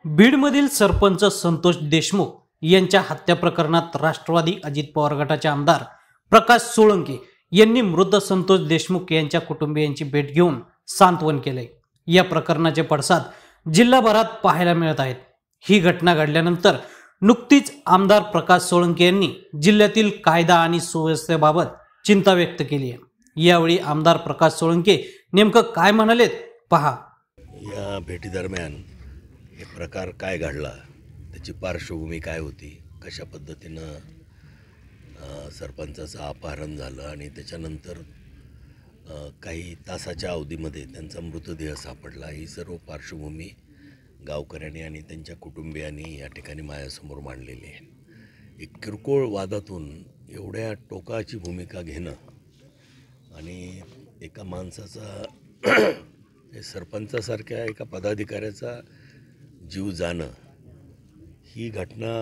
बीडमधील सरपंच संतोष देशमुख यांच्या हत्या प्रकरणात राष्ट्रवादी अजित पवार गटाचे आमदार प्रकाश सोळंके यांनी मृत संतोष देशमुख यांच्या कुटुंबियांची भेट घेऊन सांत्वन केले। या प्रकरणाचे पडसाद जिल्हाभरात पाहायला मिळत आहेत। ही घटना घडल्यानंतर नुकतीच आमदार प्रकाश सोळंके यांनी जिल्ह्यातील कायदा आणि सुव्यवस्थेबाबत चिंता व्यक्त केली आहे। यावेळी आमदार प्रकाश सोळंके नेमकं काय म्हणालेत पहा। या भेटीदरम्यान हे प्रकार काय घडला, त्याची पार्श्वभूमी काय होती, कशा पद्धतीनं सरपंचाचं अपहरण झालं आणि त्याच्यानंतर काही तासाच्या अवधीमध्ये त्यांचा मृतदेह सापडला, ही सर्व पार्श्वभूमी गावकऱ्यांनी आणि त्यांच्या कुटुंबियांनी या ठिकाणी माझ्यासमोर मांडलेली आहे। एक किरकोळ वादातून एवढ्या टोकाची भूमिका घेणं आणि एका माणसाचा सरपंचासारख्या एका पदाधिकाऱ्याचा जीव जाणं, ही घटना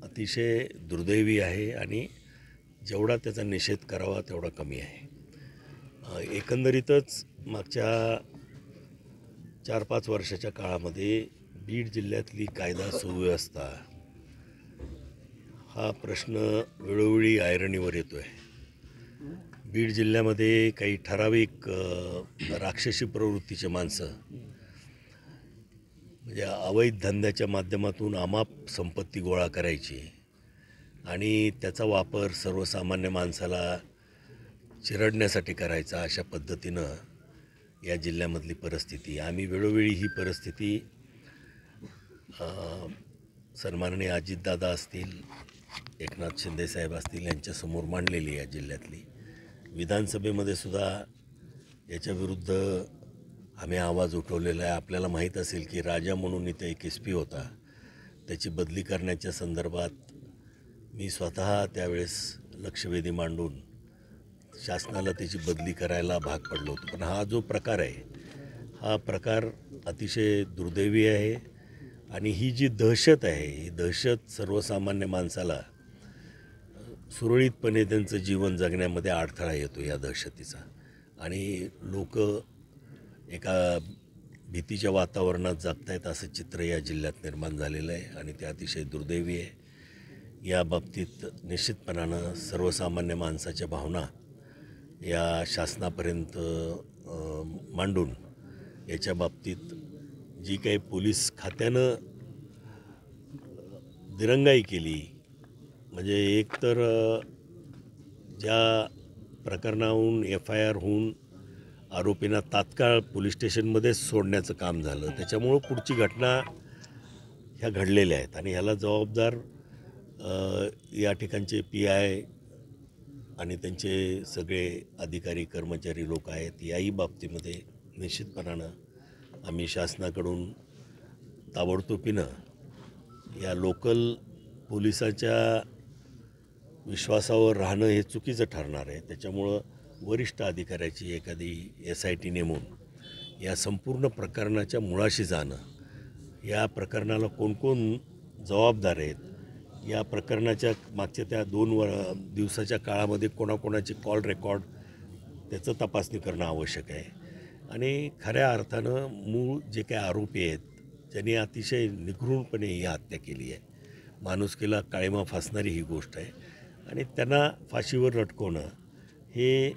अतिशय दुर्दैवी आहे आणि जेवढा त्याचा निषेध करावा तेवढा कमी आहे। एकंदरीतच मागच्या 4-5 वर्षाच्या काळामध्ये बीड जिल्ह्यातली कायदा सुव्यवस्था हा प्रश्न वेळोवेळी ऐरणीवर येतो आहे। बीड जिल्ह्यामध्ये काही ठराविक राक्षसी प्रवृत्तीचे माणसं म्हणजे अवैध धंद्याच्या माध्यमातून अमाप संपत्ती गोळा करायची आणि त्याचा वापर सर्वसामान्य माणसाला चिरडण्यासाठी करायचा, अशा पद्धतीनं या जिल्ह्यामधली परिस्थिती, आम्ही वेळोवेळी ही परिस्थिती सन्माननीय अजितदादा असतील, एकनाथ शिंदेसाहेब असतील यांच्यासमोर मांडलेली आहे। जिल्ह्यातली विधानसभेमध्ये सुद्धा याच्याविरुद्ध आम्ही आवाज उठवलेला आहे। आपल्याला माहीत असेल की राजा म्हणून इथे एक SP होता, त्याची बदली करण्याच्या संदर्भात मी स्वतः त्यावेळेस लक्षवेधी मांडून शासनाला त्याची बदली करायला भाग पडलो होतो। पण हा जो प्रकार आहे, हा प्रकार अतिशय दुर्दैवी आहे आणि ही जी दहशत आहे, ही दहशत सर्वसामान्य माणसाला सुरळीतपणे त्यांचं जीवन जगण्यामध्ये अडथळा येतो या दहशतीचा, आणि लोक एका भीतीच्या वातावरणात जगतायत असं चित्र या जिल्ह्यात निर्माण झालेलं आहे आणि ते अतिशय दुर्दैवी आहे। या बाबतीत निश्चितपणानं सर्वसामान्य माणसाच्या भावना या शासनापर्यंत मांडून याच्या बाबतीत जी काही पोलीस खात्यानं दिरंगाई केली, म्हणजे एक तर ज्या प्रकरणाहून FIR होऊन आरोपींना तात्काळ पोलीस स्टेशनमध्येच सोडण्याचं काम झालं, त्याच्यामुळं पुढची घटना ह्या घडलेल्या आहेत आणि ह्याला जबाबदार या ठिकाणचे PI आणि त्यांचे सगळे अधिकारी कर्मचारी लोक आहेत। याही बाबतीमध्ये निश्चितपणानं आम्ही शासनाकडून ताबडतोबीनं या लोकल पोलिसाच्या विश्वासावर राहणं हे चुकीचं ठरणार आहे। त्याच्यामुळं वरिष्ठ अधिकाऱ्याची एखादी SIT नेमून या संपूर्ण प्रकरणाच्या मुळाशी जाणं, या प्रकरणाला कोण कोण जबाबदार आहेत, या प्रकरणाच्या मागच्या त्या 2 दिवसाच्या काळामध्ये कोणाकोणाचे कॉल रेकॉर्ड त्याचं तपासणी करणं आवश्यक आहे आणि खऱ्या अर्थानं मूळ जे काही आरोपी आहेत, ज्यांनी अतिशय निगृणपणे ही हत्या केली आहे, माणुसकीला काळिमा फासणारी ही गोष्ट आहे आणि त्यांना फाशीवर लटकवणं हे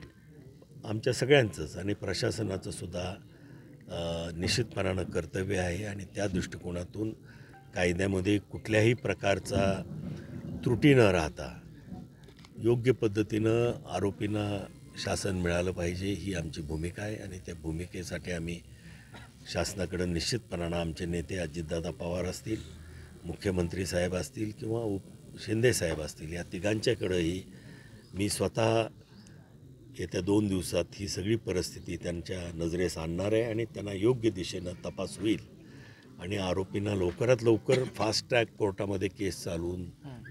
आमच्या सगळ्यांचंच आणि प्रशासनाचं सुद्धा निश्चितपणानं कर्तव्य आहे आणि त्या दृष्टिकोनातून कायद्यामध्ये कुठल्याही प्रकारचा त्रुटी न राहता योग्य पद्धतीनं आरोपींना शासन मिळालं पाहिजे, ही आमची भूमिका आहे आणि त्या भूमिकेसाठी आम्ही शासनाकडे निश्चितपणानं आमचे नेते अजितदादा पवार असतील, मुख्यमंत्री साहेब असतील किंवा शिंदेसाहेब असतील, या तिघांच्याकडेही मी स्वतः येत्या 2 दिवसात ही सगळी परिस्थिती त्यांच्या नजरेस आणणार आहे आणि त्यांना योग्य दिशेनं तपास होईल आणि आरोपींना लवकरात लवकर फास्ट ट्रॅक कोर्टामध्ये केस चालवून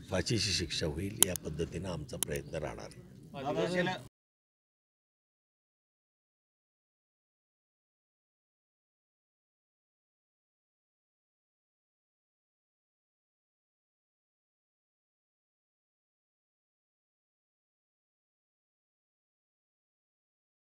फाशीची शिक्षा होईल, या पद्धतीनं आमचा प्रयत्न राहणार आहे।